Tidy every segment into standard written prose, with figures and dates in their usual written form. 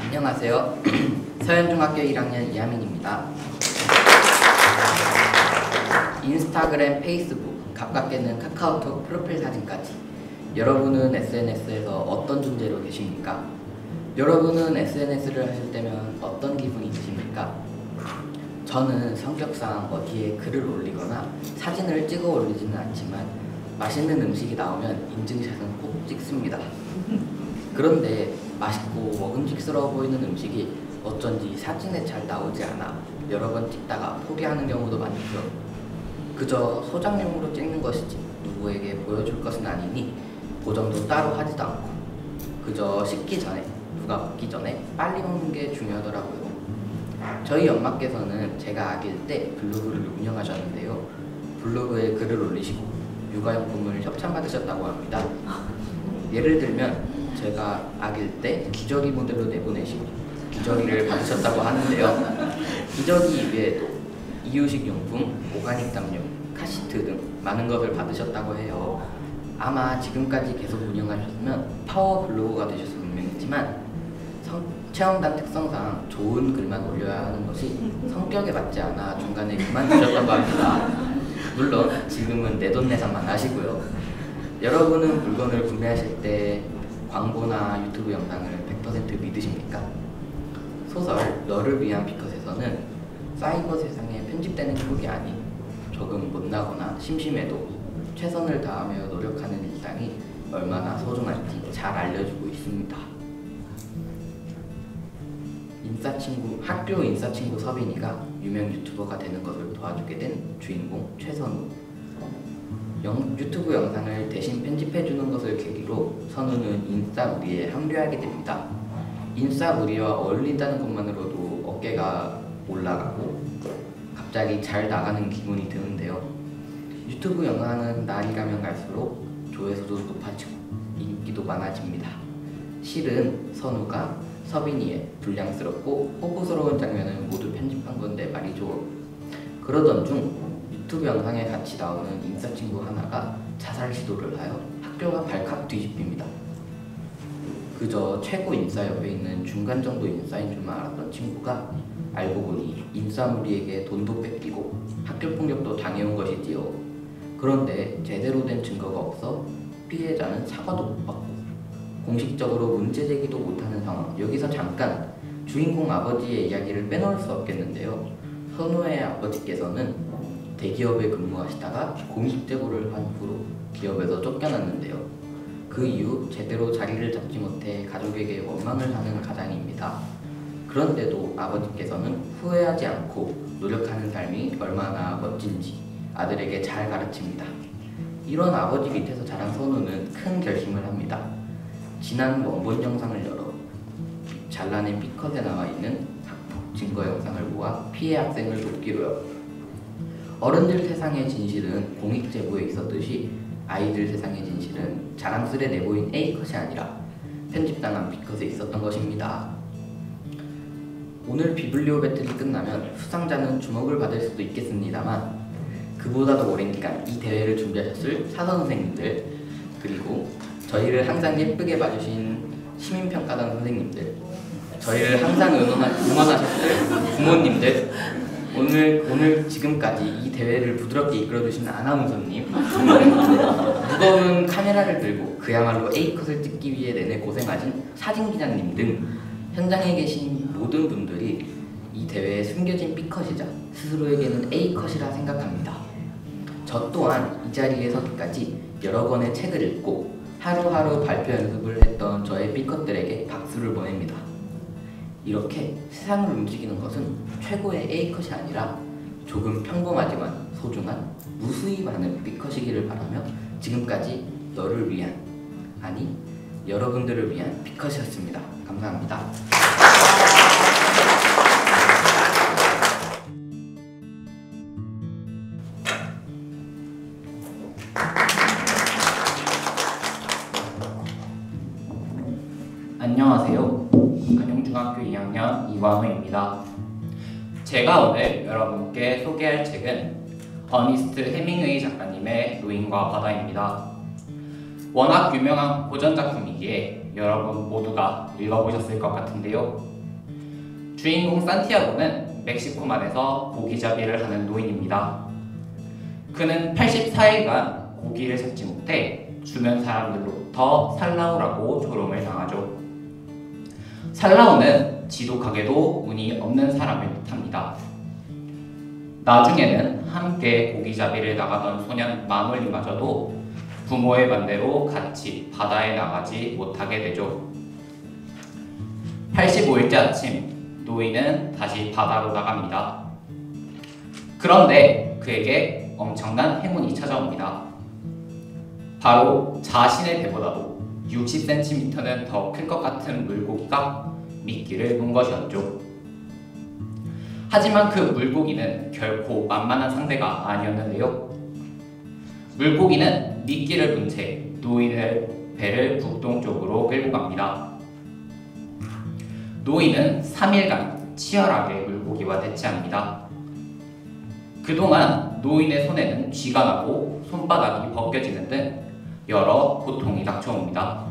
안녕하세요. 서현중학교 1학년 이하민입니다. 인스타그램, 페이스북, 가깝게는 카카오톡 프로필 사진까지 여러분은 SNS에서 어떤 존재로 계십니까? 여러분은 SNS를 하실 때면 어떤 기분이 드십니까? 저는 성격상 어디에 글을 올리거나 사진을 찍어 올리지는 않지만 맛있는 음식이 나오면 인증샷은 꼭 찍습니다. 그런데 맛있고 먹음직스러워 보이는 음식이 어쩐지 사진에 잘 나오지 않아 여러 번 찍다가 포기하는 경우도 많죠. 그저 소장용으로 찍는 것이지 누구에게 보여줄 것은 아니니 보정도 따로 하지도 않고 그저 식기 전에 누가 먹기 전에 빨리 먹는 게 중요하더라고요. 저희 엄마께서는 제가 아기일 때 블로그를 운영하셨는데요. 블로그에 글을 올리시고 육아용품을 협찬받으셨다고 합니다. 예를 들면 제가 아기일 때 기저귀 모델로 내보내시고 기저귀를 받으셨다고 하는데요. 기저귀 외에도 이유식용품, 오가닉 담요, 카시트 등 많은 것을 받으셨다고 해요. 아마 지금까지 계속 운영하셨으면 파워 블로거가 되셨을 분명했지만 체험단 특성상 좋은 글만 올려야 하는 것이 성격에 맞지 않아 중간에 그만두셨다고 합니다. 물론 지금은 내돈내산만 하시고요. 여러분은 물건을 구매하실 때 광고나 유튜브 영상을 100% 믿으십니까? 소설 너를 위한 피컷에서는 사이버 세상에 편집되는 기록이 아닌 조금 못나거나 심심해도 최선을 다하며 노력하는 일상이 얼마나 소중한지 잘 알려주고 있습니다. 학교 인싸친구 서빈이가 유명 유튜버가 되는 것을 도와주게 된 주인공 최선우. 유튜브 영상을 대신 편집해주는 것을 계기로 선우는 인싸무리에 합류하게 됩니다. 인싸무리와 어울린다는 것만으로도 어깨가 올라가고 갑자기 잘 나가는 기분이 드는데요. 유튜브 영상은 날이 가면 갈수록 조회수도 높아지고 인기도 많아집니다. 실은 선우가 서빈이의 불량스럽고 호구스러운 장면을 모두 편집한 건데 말이죠. 그러던 중 유튜브 영상에 같이 나오는 인싸친구 하나가 자살 시도를 하여 학교가 발칵 뒤집힙니다. 그저 최고 인싸 옆에 있는 중간 정도 인싸인 줄만 알았던 친구가 알고 보니 인싸무리에게 돈도 뺏기고 학교 폭력도 당해온 것이지요. 그런데 제대로 된 증거가 없어 피해자는 사과도 못 받고 공식적으로 문제 제기도 못하는 상황. 여기서 잠깐 주인공 아버지의 이야기를 빼놓을 수 없겠는데요. 선우의 아버지께서는 대기업에 근무하시다가 공익제보를 한 후로 기업에서 쫓겨났는데요. 그 이후 제대로 자리를 잡지 못해 가족에게 원망을 하는 가장입니다. 그런데도 아버지께서는 후회하지 않고 노력하는 삶이 얼마나 멋진지 아들에게 잘 가르칩니다. 이런 아버지 밑에서 자란 선우는 큰 결심을 합니다. 지난 원본 영상을 열어 잘라낸 피컷에 나와 있는 학폭 증거 영상을 모아 피해 학생을 돕기로요. 어른들 세상의 진실은 공익제보에 있었듯이 아이들 세상의 진실은 자랑스레 내보인 A컷이 아니라 편집당한 B컷에 있었던 것입니다. 오늘 비블리오 배틀이 끝나면 수상자는 주목을 받을 수도 있겠습니다만 그보다도 오랜 기간 이 대회를 준비하셨을 사선 선생님들, 그리고 저희를 항상 예쁘게 봐주신 시민평가단 선생님들, 저희를 항상 응원하셨을 부모님들, 오늘 지금까지 이 대회를 부드럽게 이끌어주신 아나운서님, 무거운 카메라를 들고 그야말로 A컷을 찍기 위해 내내 고생하신 사진기자님 등 현장에 계신 모든 분들이 이 대회에 숨겨진 B컷이자 스스로에게는 A컷이라 생각합니다. 저 또한 이 자리에 서기까지 여러 권의 책을 읽고 하루하루 발표 연습을 했던 저의 B컷들에게 박수를 보냅니다. 이렇게 세상을 움직이는 것은 최고의 A컷이 아니라 조금 평범하지만 소중한 무수히 많은 B컷이기를 바라며 지금까지 너를 위한, 아니 여러분들을 위한 B컷이었습니다. 감사합니다. 안녕하세요. 안용중학교 2학년 이완호입니다. 제가 오늘 여러분께 소개할 책은 어니스트 해밍웨이 작가님의 노인과 바다입니다. 워낙 유명한 고전 작품이기에 여러분 모두가 읽어보셨을 것 같은데요. 주인공 산티아고는 멕시코만에서 고기잡이를 하는 노인입니다. 그는 84일간 고기를 잡지 못해 주변 사람들로부터 살라우라고 조롱을 당하죠. 살라우는 지독하게도 운이 없는 사람을 뜻합니다. 나중에는 함께 고기잡이를 나가던 소년 마놀리마저도 부모의 반대로 같이 바다에 나가지 못하게 되죠. 85일째 아침, 노인은 다시 바다로 나갑니다. 그런데 그에게 엄청난 행운이 찾아옵니다. 바로 자신의 배보다도 60cm는 더 클 것 같은 물고기가 미끼를 문 것이었죠. 하지만 그 물고기는 결코 만만한 상대가 아니었는데요. 물고기는 미끼를 문 채 노인의 배를 북동쪽으로 끌고 갑니다. 노인은 3일간 치열하게 물고기와 대치합니다. 그동안 노인의 손에는 쥐가 나고 손바닥이 벗겨지는 등 여러 고통이 닥쳐옵니다.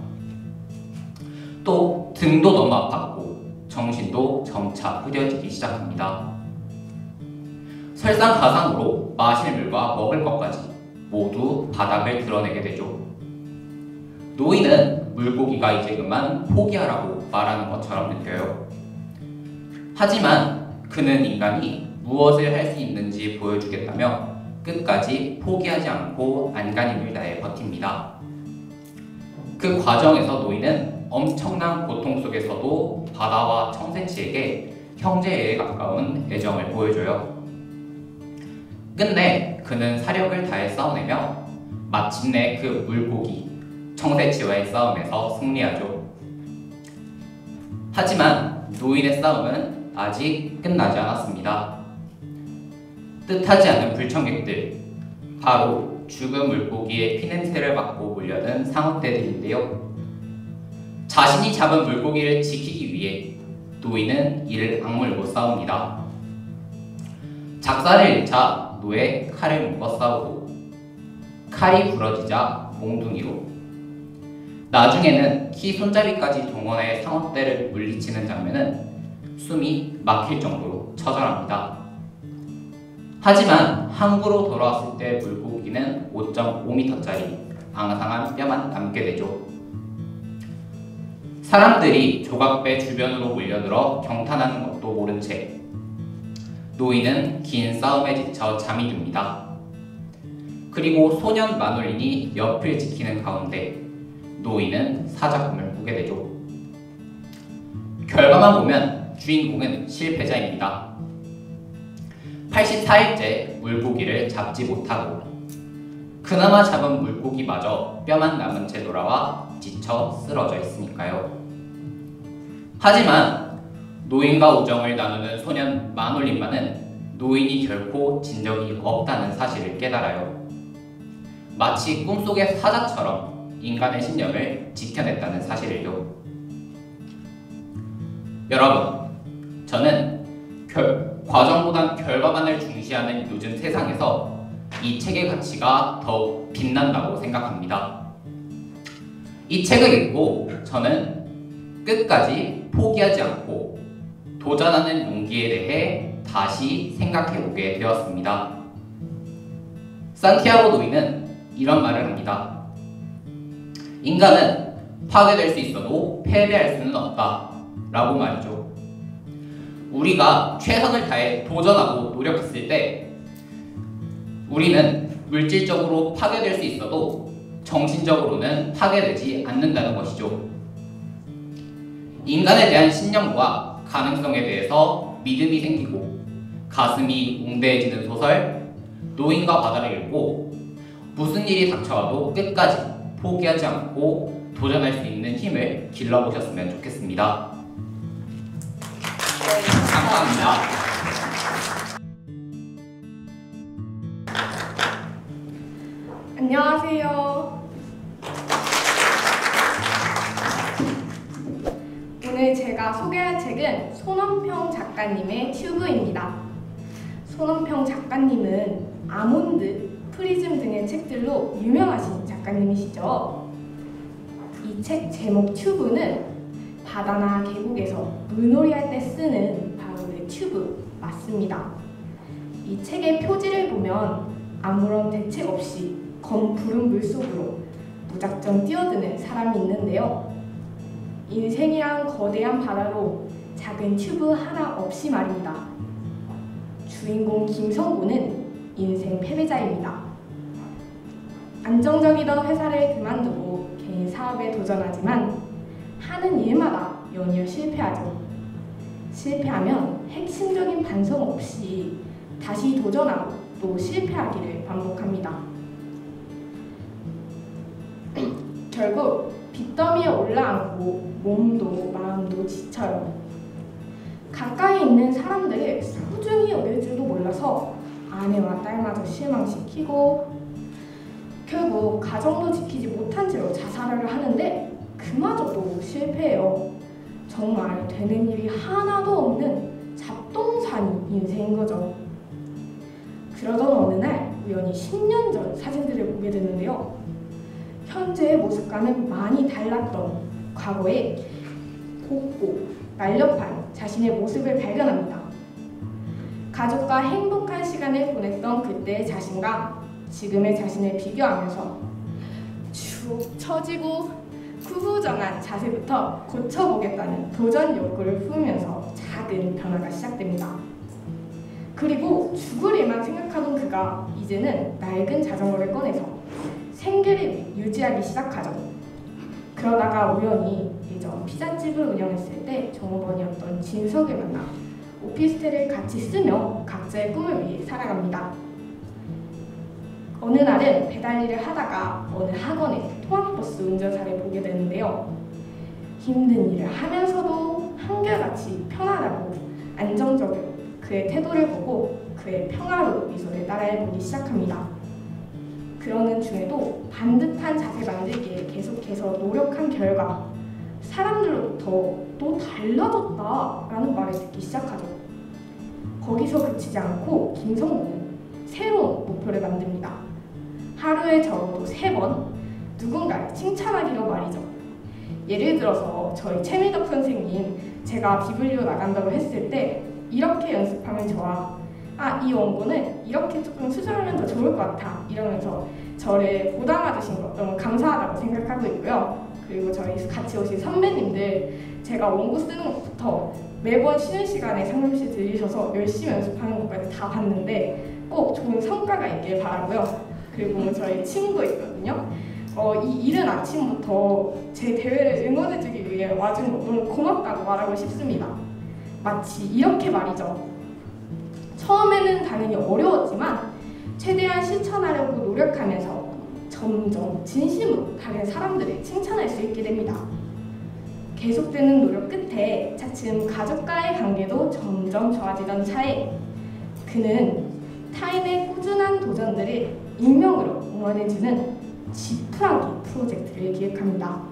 또 등도 너무 아팠고 정신도 점차 흐려지기 시작합니다. 설상가상으로 마실 물과 먹을 것까지 모두 바닥을 드러내게 되죠. 노인은 물고기가 이제 그만 포기하라고 말하는 것처럼 느껴요. 하지만 그는 인간이 무엇을 할 수 있는지 보여주겠다며 끝까지 포기하지 않고 안간힘을 다해 버팁니다. 그 과정에서 노인은 엄청난 고통 속에서도 바다와 청새치에게 형제에 가까운 애정을 보여줘요. 끝내 그는 사력을 다해 싸워내며 마침내 그 물고기, 청새치와의 싸움에서 승리하죠. 하지만 노인의 싸움은 아직 끝나지 않았습니다. 뜻하지 않은 불청객들, 바로 죽은 물고기의 피냄새를 맡고 몰려든 상어떼들인데요. 자신이 잡은 물고기를 지키기 위해 노인은 이를 악물고 싸웁니다. 작사를 잃자 노에 칼을 묶어 싸우고 칼이 부러지자 몽둥이로, 나중에는 키 손잡이까지 동원해 상어떼를 물리치는 장면은 숨이 막힐 정도로 처절합니다. 하지만 항구로 돌아왔을 때 물고기는 5.5m짜리 앙상한 뼈만 남게 되죠. 사람들이 조각배 주변으로 몰려들어 경탄하는 것도 모른 채 노인은 긴 싸움에 지쳐 잠이 듭니다. 그리고 소년 마놀린이 옆을 지키는 가운데 노인은 사자금을 보게 되죠. 결과만 보면 주인공은 실패자입니다. 84일째 물고기를 잡지 못하고 그나마 잡은 물고기마저 뼈만 남은 채 돌아와 지쳐 쓰러져 있으니까요. 하지만 노인과 우정을 나누는 소년 마놀린만은 노인이 결코 진 적이 없다는 사실을 깨달아요. 마치 꿈속의 사자처럼 인간의 신념을 지켜냈다는 사실을요. 여러분, 저는 과정보단 결과만을 중시하는 요즘 세상에서 이 책의 가치가 더욱 빛난다고 생각합니다. 이 책을 읽고 저는 끝까지 포기하지 않고 도전하는 용기에 대해 다시 생각해보게 되었습니다. 산티아고 노인은 이런 말을 합니다. 인간은 파괴될 수 있어도 패배할 수는 없다 라고 말이죠. 우리가 최선을 다해 도전하고 노력했을 때 우리는 물질적으로 파괴될 수 있어도 정신적으로는 파괴되지 않는다는 것이죠. 인간에 대한 신념과 가능성에 대해서 믿음이 생기고 가슴이 웅대해지는 소설 노인과 바다를 읽고 무슨 일이 닥쳐와도 끝까지 포기하지 않고 도전할 수 있는 힘을 길러보셨으면 좋겠습니다. 감사합니다. 안녕하세요. 오늘 제가 소개할 책은 손원평 작가님의 튜브입니다. 손원평 작가님은 아몬드, 프리즘 등의 책들로 유명하신 작가님이시죠. 이 책 제목 튜브는 바다나 계곡에서 물놀이 할 때 쓰는 바로 그 튜브 맞습니다. 이 책의 표지를 보면 아무런 대책 없이 검푸른 물속으로 무작정 뛰어드는 사람이 있는데요. 인생이란 거대한 바다로 작은 튜브 하나 없이 말입니다. 주인공 김성구는 인생 패배자입니다. 안정적이던 회사를 그만두고 개인 사업에 도전하지만 하는 일마다 연이어 실패하죠. 실패하면 핵심적인 반성 없이 다시 도전하고 또 실패하기를 반복합니다. 결국 빚더미에 올라앉고 몸도 마음도 지쳐요. 가까이 있는 사람들을 소중히 여길 줄도 몰라서 아내와 딸마저 실망시키고 결국 가정도 지키지 못한 채로 자살을 하는데 그마저도 실패해요. 정말 되는 일이 하나도 없는 잡동사니 인생인 거죠. 그러던 어느 날 우연히 10년 전 사진들을 보게 되는데요. 현재의 모습과는 많이 달랐던 과거에 곱고 날렵한 자신의 모습을 발견합니다. 가족과 행복한 시간을 보냈던 그때의 자신과 지금의 자신을 비교하면서 축 처지고 구부정한 자세부터 고쳐보겠다는 도전 욕구를 품으면서 작은 변화가 시작됩니다. 그리고 죽을 일만 생각하던 그가 이제는 낡은 자전거를 꺼내서 생계를 유지하기 시작하죠. 그러다가 우연히 예전 피자집을 운영했을 때 종업원이었던 진석을 만나 오피스텔을 같이 쓰며 각자의 꿈을 위해 살아갑니다. 어느 날은 배달 일을 하다가 어느 학원의 통학버스 운전사를 보게 되는데요. 힘든 일을 하면서도 한결같이 편안하고 안정적인 그의 태도를 보고 그의 평화로운 미소를 따라해보기 시작합니다. 그러는 중에도 반듯한 자세 만들기에 계속해서 노력한 결과 사람들로부터 너 달라졌다라는 말을 듣기 시작하죠. 거기서 그치지 않고 김성구는 새로운 목표를 만듭니다. 하루에 적어도 3번 누군가를 칭찬하기로 말이죠. 예를 들어서 저희 최미덕 선생님 제가 비블리오 나간다고 했을 때 이렇게 연습하면 좋아. 이 원고는 이렇게 조금 수정하면 더 좋을 것 같아. 이러면서 저를 보담아주신 것 너무 감사하다고 생각하고 있고요. 그리고 저희 같이 오신 선배님들 제가 원고 쓰는 것부터 매번 쉬는 시간에 상담실 들리셔서 열심히 연습하는 것까지 다 봤는데 꼭 좋은 성과가 있길 바라고요. 그리고 저희 친구 있거든요. 이 이른 아침부터 제 대회를 응원해주기 위해 와준 거 너무 고맙다고 말하고 싶습니다. 마치 이렇게 말이죠. 처음에는 당연히 어려웠지만 최대한 실천하려고 노력하면서 점점 진심으로 다른 사람들을 칭찬할 수 있게 됩니다. 계속되는 노력 끝에 차츰 가족과의 관계도 점점 좋아지던 차에 그는 타인의 꾸준한 도전들을 익명으로 응원해주는 지푸라기 프로젝트를 기획합니다.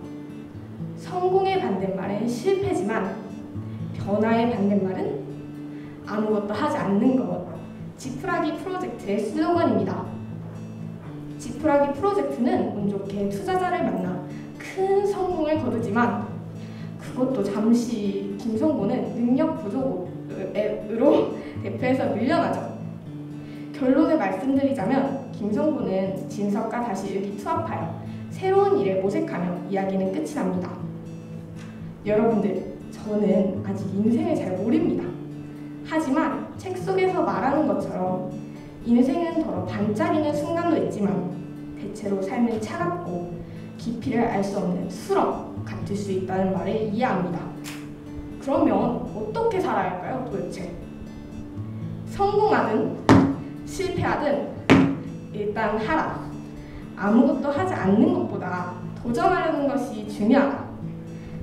성공의 반대말은 실패지만 변화의 반대말은 아무것도 하지 않는 것. 지푸라기 프로젝트의 슬로건입니다. 지푸라기 프로젝트는 운 좋게 투자자를 만나 큰 성공을 거두지만 그것도 잠시 김성구는 능력 부족으로 대표에서 밀려나죠. 결론을 말씀드리자면 김성구는 진석과 다시 의기투합하여 새로운 일에 모색하며 이야기는 끝이 납니다. 여러분들, 저는 아직 인생을 잘 모릅니다. 하지만 책 속에서 말하는 것처럼 인생은 더러 반짝이는 순간도 있지만 대체로 삶은 차갑고 깊이를 알 수 없는 수렁 같을 수 있다는 말을 이해합니다. 그러면 어떻게 살아야 할까요, 도대체? 성공하든 실패하든 일단 하라. 아무것도 하지 않는 것보다 도전하려는 것이 중요하다.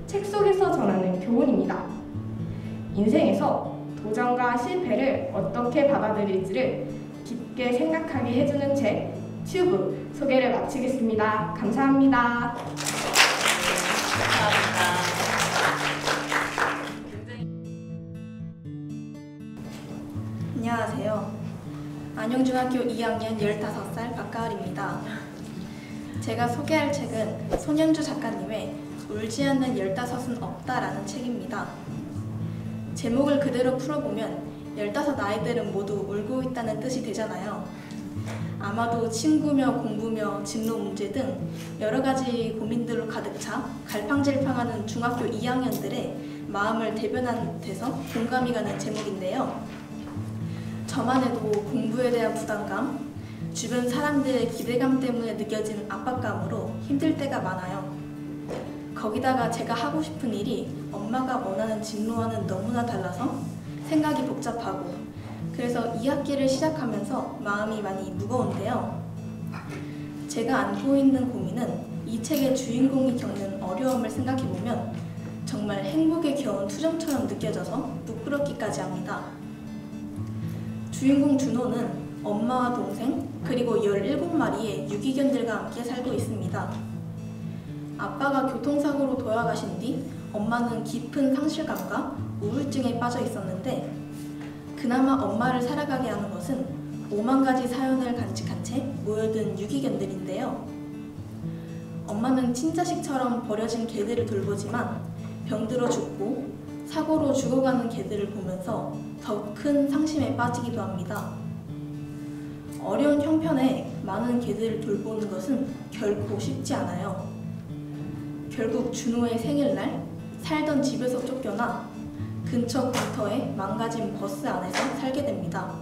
책 속에서 전하는 교훈입니다. 인생에서 도전과 실패를 어떻게 받아들일지를 깊게 생각하게 해주는 책 튜브 소개를 마치겠습니다. 감사합니다. 안녕하세요. 안영중학교 2학년 15살 박가을입니다. 제가 소개할 책은 손현주 작가님의 울지 않는 15은 없다라는 책입니다. 제목을 그대로 풀어보면 15 아이들은 모두 울고 있다는 뜻이 되잖아요. 아마도 친구며 공부며 진로 문제 등 여러 가지 고민들로 가득 차 갈팡질팡하는 중학교 2학년들의 마음을 대변한 듯해서 공감이 가는 제목인데요. 저만 해도 공부에 대한 부담감, 주변 사람들의 기대감 때문에 느껴지는 압박감으로 힘들 때가 많아요. 거기다가 제가 하고 싶은 일이 엄마가 원하는 진로와는 너무나 달라서 생각이 복잡하고, 그래서 2학기를 시작하면서 마음이 많이 무거운데요. 제가 안고 있는 고민은 이 책의 주인공이 겪는 어려움을 생각해보면 정말 행복에 겨운 투정처럼 느껴져서 부끄럽기까지 합니다. 주인공 준호는 엄마와 동생 그리고 17마리의 유기견들과 함께 살고 있습니다. 아빠가 교통사고로 돌아가신 뒤 엄마는 깊은 상실감과 우울증에 빠져 있었는데, 그나마 엄마를 살아가게 하는 것은 5만 가지 사연을 간직한 채 모여든 유기견들인데요. 엄마는 친자식처럼 버려진 개들을 돌보지만 병들어 죽고 사고로 죽어가는 개들을 보면서 더 큰 상심에 빠지기도 합니다. 어려운 형편에 많은 개들을 돌보는 것은 결코 쉽지 않아요. 결국 준호의 생일날 살던 집에서 쫓겨나 근처 공터에 망가진 버스 안에서 살게 됩니다.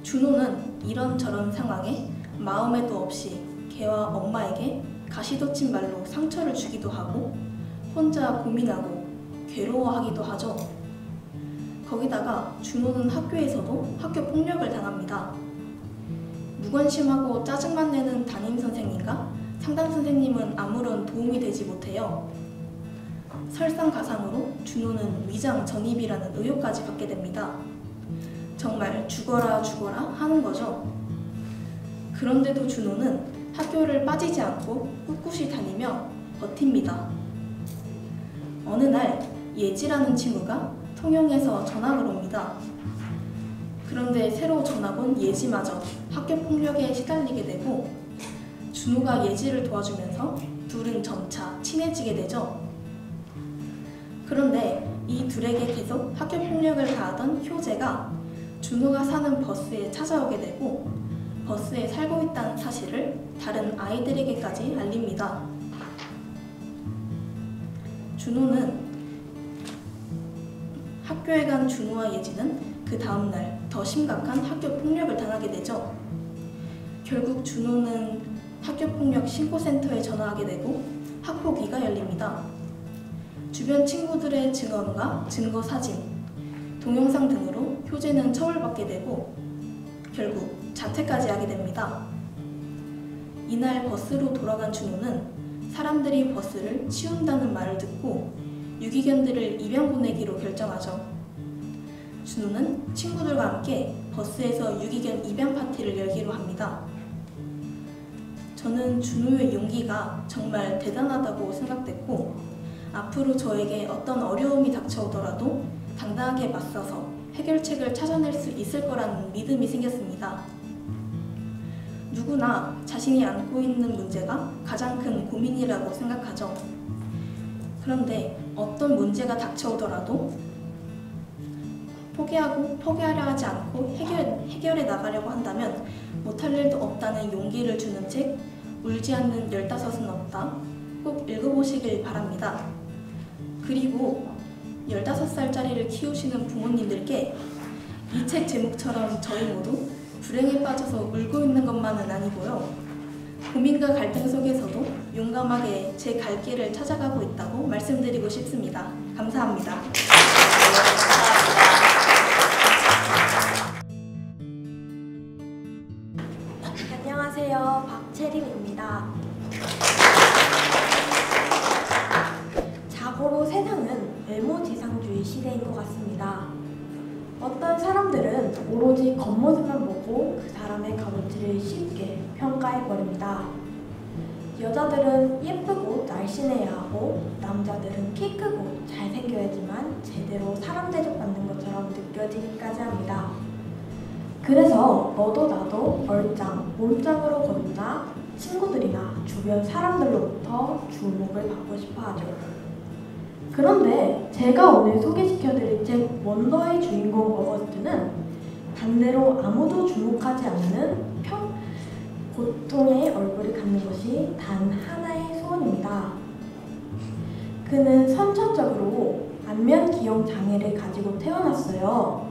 준호는 이런저런 상황에 마음에도 없이 개와 엄마에게 가시돋친 말로 상처를 주기도 하고 혼자 고민하고 괴로워하기도 하죠. 거기다가 준호는 학교에서도 학교 폭력을 당합니다. 무관심하고 짜증만 내는 담임선생님과 상담선생님은 아무런 도움이 되지 못해요. 설상가상으로 준호는 위장 전입이라는 의혹까지 받게 됩니다. 정말 죽어라 죽어라 하는 거죠. 그런데도 준호는 학교를 빠지지 않고 꿋꿋이 다니며 버팁니다. 어느 날 예지라는 친구가 통영에서 전학을 옵니다. 그런데 새로 전학 온 예지마저 학교 폭력에 시달리게 되고 준호가 예지를 도와주면서 둘은 점차 친해지게 되죠. 그런데 이 둘에게 계속 학교 폭력을 가하던 효재가 준호가 사는 버스에 찾아오게 되고 버스에 살고 있다는 사실을 다른 아이들에게까지 알립니다. 준호는 학교에 간 준호와 예지는 그 다음날 더 심각한 학교 폭력을 당하게 되죠. 결국 준호는 학교폭력 신고센터에 전화하게 되고 학폭위가 열립니다. 주변 친구들의 증언과 증거 사진, 동영상 등으로 효재는 처벌받게 되고 결국 자퇴까지 하게 됩니다. 이날 버스로 돌아간 준호는 사람들이 버스를 치운다는 말을 듣고 유기견들을 입양 보내기로 결정하죠. 준호는 친구들과 함께 버스에서 유기견 입양 파티를 열기로 합니다. 저는 준호의 용기가 정말 대단하다고 생각됐고 앞으로 저에게 어떤 어려움이 닥쳐오더라도 당당하게 맞서서 해결책을 찾아낼 수 있을 거라는 믿음이 생겼습니다. 누구나 자신이 안고 있는 문제가 가장 큰 고민이라고 생각하죠. 그런데 어떤 문제가 닥쳐오더라도 포기하려 하지 않고 해결해 나가려고 한다면 못할 일도 없다는 용기를 주는 책 울지 않는 15은 없다. 꼭 읽어보시길 바랍니다. 그리고 15살짜리를 키우시는 부모님들께 이 책 제목처럼 저희 모두 불행에 빠져서 울고 있는 것만은 아니고요. 고민과 갈등 속에서도 용감하게 제 갈 길을 찾아가고 있다고 말씀드리고 싶습니다. 감사합니다. 안녕하세요. 박채림입니다. 자고로 세상은 외모지상주의 시대인 것 같습니다. 어떤 사람들은 오로지 겉모습만 보고 그 사람의 값어치를 쉽게 평가해버립니다. 여자들은 예쁘고 날씬해야 하고 남자들은 키 크고 잘생겨야지만 제대로 사람 대접받는 것처럼 느껴지기까지 합니다. 그래서 너도 나도 얼짱, 몸짱으로 거듭나 친구들이나 주변 사람들로부터 주목을 받고 싶어 하죠. 그런데 제가 오늘 소개시켜드릴 책 원더의 주인공 어거스트는 반대로 아무도 주목하지 않는 고통의 얼굴을 갖는 것이 단 하나의 소원입니다. 그는 선천적으로 안면 기형 장애를 가지고 태어났어요.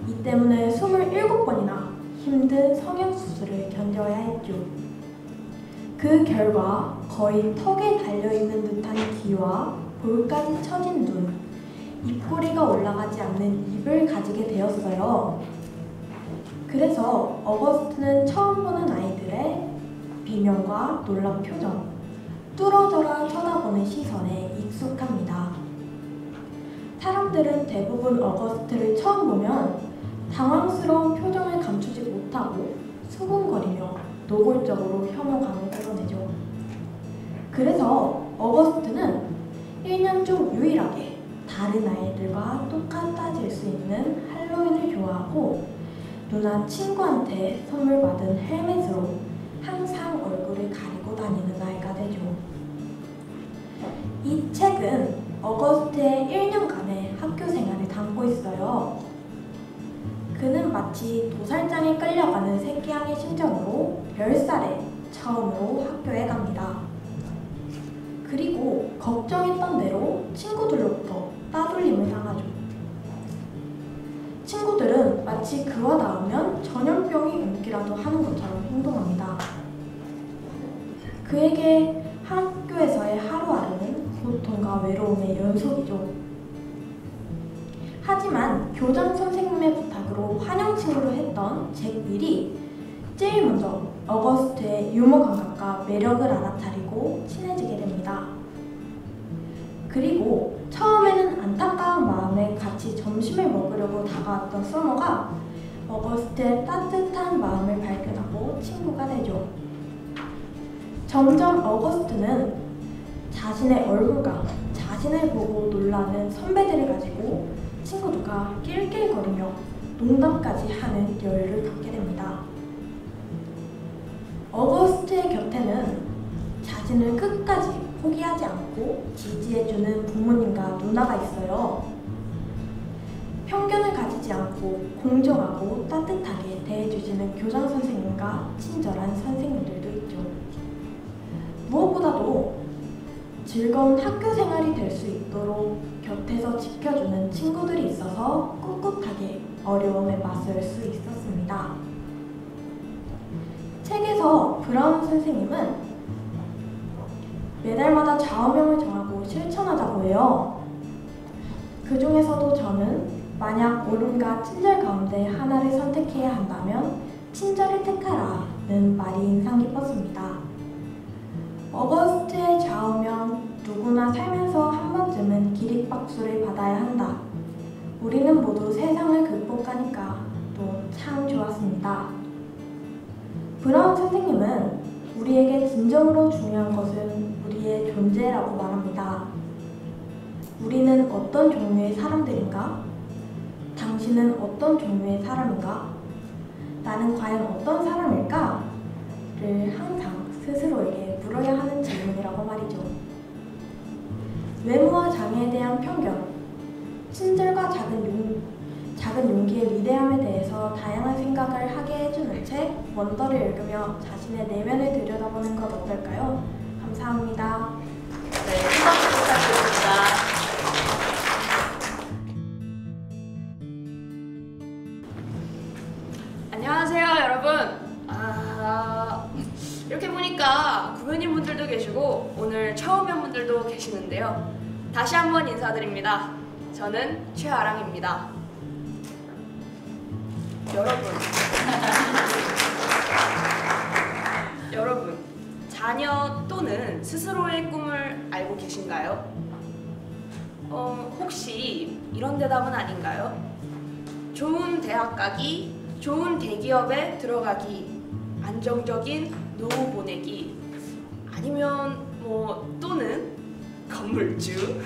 이 때문에 27번이나 힘든 성형수술을 견뎌야 했죠. 그 결과 거의 턱에 달려있는 듯한 귀와 볼까지 처진 눈, 입꼬리가 올라가지 않는 입을 가지게 되었어요. 그래서 어거스트는 처음 보는 아이들의 비명과 놀란 표정, 뚫어져라 쳐다보는 시선에 익숙합니다. 사람들은 대부분 어거스트를 처음 보면 당황스러운 표정을 감추지 못하고 수군거리며 노골적으로 혐오감을 드러내죠. 그래서 어거스트는 1년 중 유일하게 다른 아이들과 똑같아질 수 있는 할로윈을 좋아하고 누나 친구한테 선물 받은 헬멧으로 항상 얼굴을 가리고 다니는 아이가 되죠. 이 책은 어거스트의 1년간의 학교 생활을 담고 있어요. 그는 마치 도살장에 끌려가는 새끼양의 심정으로 10살에 처음으로 학교에 갑니다. 그리고 걱정했던 대로 친구들로부터 따돌림을 당하죠. 친구들은 마치 그와 닿으면 전염병이 옮기라도 하는 것처럼 행동합니다. 그에게 학교에서의 하루하루는 고통과 외로움의 연속이죠. 하지만 교장 선생님의 부탁으로 환영 친구를 했던 잭 윌이 제일 먼저 어거스트의 유머 감각과 매력을 알아차리고 친해지게 됩니다. 그리고 처음에는 안타까운 마음에 같이 점심을 먹으려고 다가왔던 서머가 어거스트의 따뜻한 마음을 발견하고 친구가 되죠. 점점 어거스트는 자신의 얼굴과 자신을 보고 놀라는 선배들을 가지고 친구들과 낄낄거리며 농담까지 하는 여유를 갖게 됩니다. 어거스트의 곁에는 자신을 끝까지 포기하지 않고 지지해주는 부모님과 누나가 있어요. 편견을 가지지 않고 공정하고 따뜻하게 대해주시는 교장 선생님과 친절한 선생님들도 있죠. 무엇보다도 즐거운 학교 생활이 될 수 있도록 곁에서 지켜주는 친구들이 있어서 꿋꿋하게 어려움에 맞설 수 있었습니다. 책에서 브라운 선생님은 매달마다 좌우명을 정하고 실천하자고 해요. 그 중에서도 저는 만약 옳음과 친절 가운데 하나를 선택해야 한다면 친절을 택하라는 말이 인상 깊었습니다. 어거스트의 좌우명, 누구나 살면서 한 번쯤은 기립박수를 받아야 한다. 우리는 모두 세상을 극복하니까 또 참 좋았습니다. 브라운 선생님은 우리에게 진정으로 중요한 것은 우리의 존재라고 말합니다. 우리는 어떤 종류의 사람들인가? 당신은 어떤 종류의 사람인가? 나는 과연 어떤 사람일까? 를 항상 스스로에게 물어야 하는 질문이라고 말이죠. 외모와 장애에 대한 편견, 친절과 작은 용기의 위대함에 대해서 다양한 생각을 하게 해주는 책 원더를 읽으며 자신의 내면을 들여다보는 것 어떨까요? 감사합니다. 네, 수고 부탁드립니다. 안녕하세요, 여러분. 이렇게 보니까 구면인 분들도 계시고 오늘 처음 온 분들도 계시는데요. 다시 한번 인사드립니다. 저는 최아랑입니다. 여러분, 자녀 또는 스스로의 꿈을 알고 계신가요? 혹시 이런 대답은 아닌가요? 좋은 대학 가기, 좋은 대기업에 들어가기, 안정적인 노후 보내기, 아니면 또는 건물주.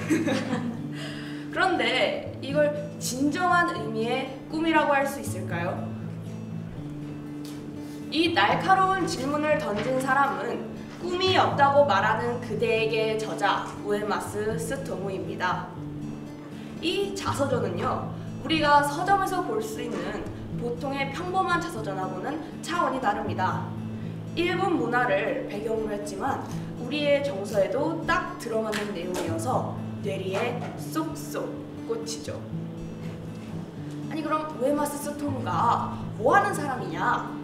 그런데 이걸 진정한 의미의 꿈이라고 할 수 있을까요? 이 날카로운 질문을 던진 사람은 꿈이 없다고 말하는 그대에게 저자 우에마스 스토무입니다. 이 자서전은요, 우리가 서점에서 볼 수 있는 보통의 평범한 자서전하고는 차원이 다릅니다. 일본 문화를 배경으로 했지만 우리의 정서에도 딱 들어맞는 내용이어서 뇌리에 쏙쏙 꽂히죠. 아니 그럼 우에마스 스토무가 뭐하는 사람이냐?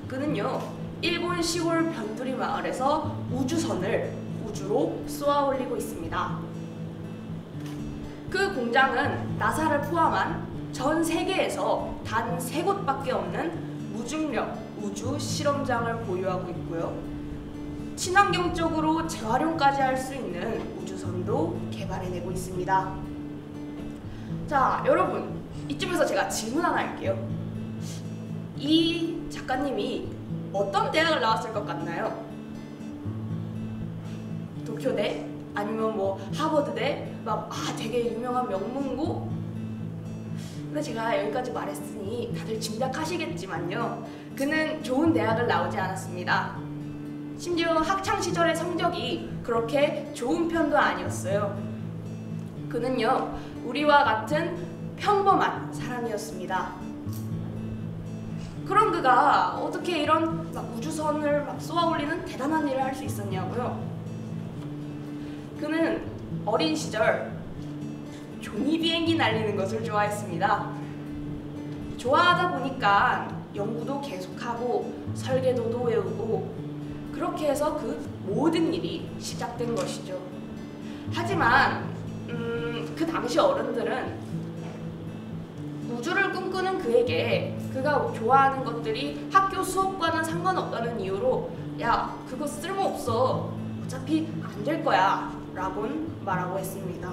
그는요, 일본 시골 변두리 마을에서 우주선을 우주로 쏘아 올리고 있습니다. 그 공장은 나사를 포함한 전 세계에서 단 3곳밖에 없는 무중력 우주 실험장을 보유하고 있고요. 친환경적으로 재활용까지 할 수 있는 우주선도 개발해내고 있습니다. 자, 여러분, 이쯤에서 제가 질문 하나 할게요. 이 작가님이 어떤 대학을 나왔을 것 같나요? 도쿄대? 아니면 뭐 하버드대? 되게 유명한 명문고? 근데 제가 여기까지 말했으니 다들 짐작하시겠지만요, 그는 좋은 대학을 나오지 않았습니다. 심지어 학창시절의 성적이 그렇게 좋은 편도 아니었어요. 그는요, 우리와 같은 평범한 사람이었습니다. 그런 그가 어떻게 이런 우주선을 쏘아올리는 대단한 일을 할 수 있었냐고요? 그는 어린 시절 종이 비행기 날리는 것을 좋아했습니다. 좋아하다 보니까 연구도 계속하고 설계도도 외우고 그렇게 해서 그 모든 일이 시작된 것이죠. 하지만 그 당시 어른들은 우주를 꿈꾸는 그에게 그가 좋아하는 것들이 학교 수업과는 상관없다는 이유로 야, 그거 쓸모없어. 어차피 안 될 거야. 라곤 말하고 했습니다.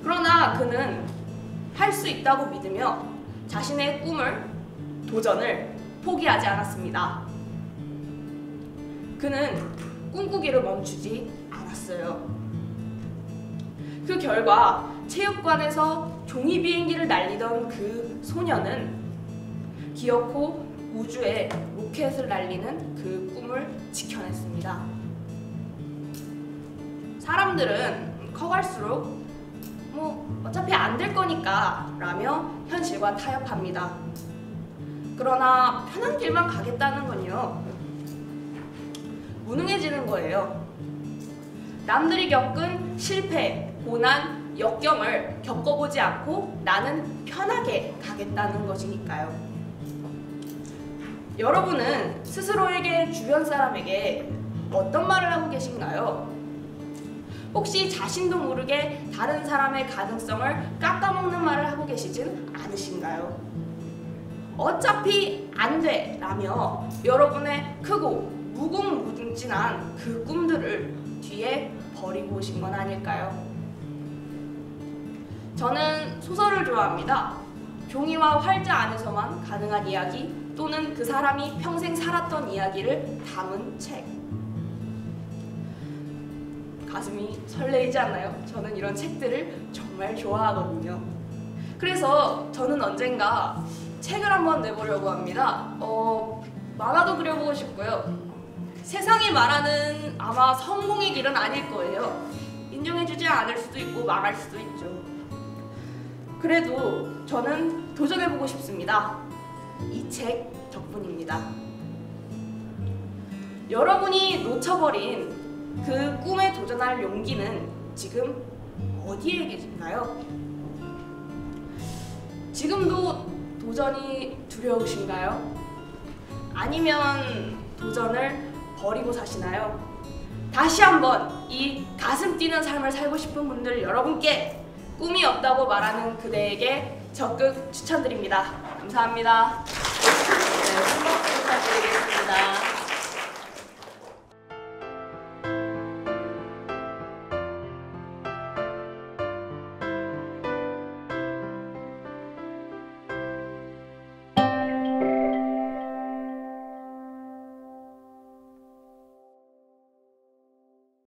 그러나 그는 할 수 있다고 믿으며 자신의 꿈을, 도전을 포기하지 않았습니다. 그는 꿈꾸기를 멈추지 않았어요. 그 결과 체육관에서 종이 비행기를 날리던 그 소녀는 기어코 우주에 로켓을 날리는 그 꿈을 지켜냈습니다. 사람들은 커갈수록 어차피 안 될 거니까 라며 현실과 타협합니다. 그러나 편한 길만 가겠다는 건요, 무능해지는 거예요. 남들이 겪은 실패, 고난, 역경을 겪어보지 않고 나는 편하게 가겠다는 것이니까요. 여러분은 스스로에게, 주변 사람에게 어떤 말을 하고 계신가요? 혹시 자신도 모르게 다른 사람의 가능성을 깎아먹는 말을 하고 계시진 않으신가요? 어차피 안 돼! 라며 여러분의 크고 무궁무진한 그 꿈들을 뒤에 버리고 오신 건 아닐까요? 저는 소설을 좋아합니다. 종이와 활자 안에서만 가능한 이야기 또는 그 사람이 평생 살았던 이야기를 담은 책. 가슴이 설레이지 않나요? 저는 이런 책들을 정말 좋아하거든요. 그래서 저는 언젠가 책을 한번 내보려고 합니다. 만화도 그려보고 싶고요. 세상이 말하는 아마 성공의 길은 아닐 거예요. 인정해주지 않을 수도 있고 망할 수도 있죠. 그래도 저는 도전해보고 싶습니다. 이 책 덕분입니다. 여러분이 놓쳐버린 그 꿈에 도전할 용기는 지금 어디에 계신가요? 지금도 도전이 두려우신가요? 아니면 도전을 버리고 사시나요? 다시 한번 이 가슴 뛰는 삶을 살고 싶은 분들 여러분께 꿈이 없다고 말하는 그대에게 적극 추천드립니다. 감사합니다. 네, 한번 부탁드리겠습니다.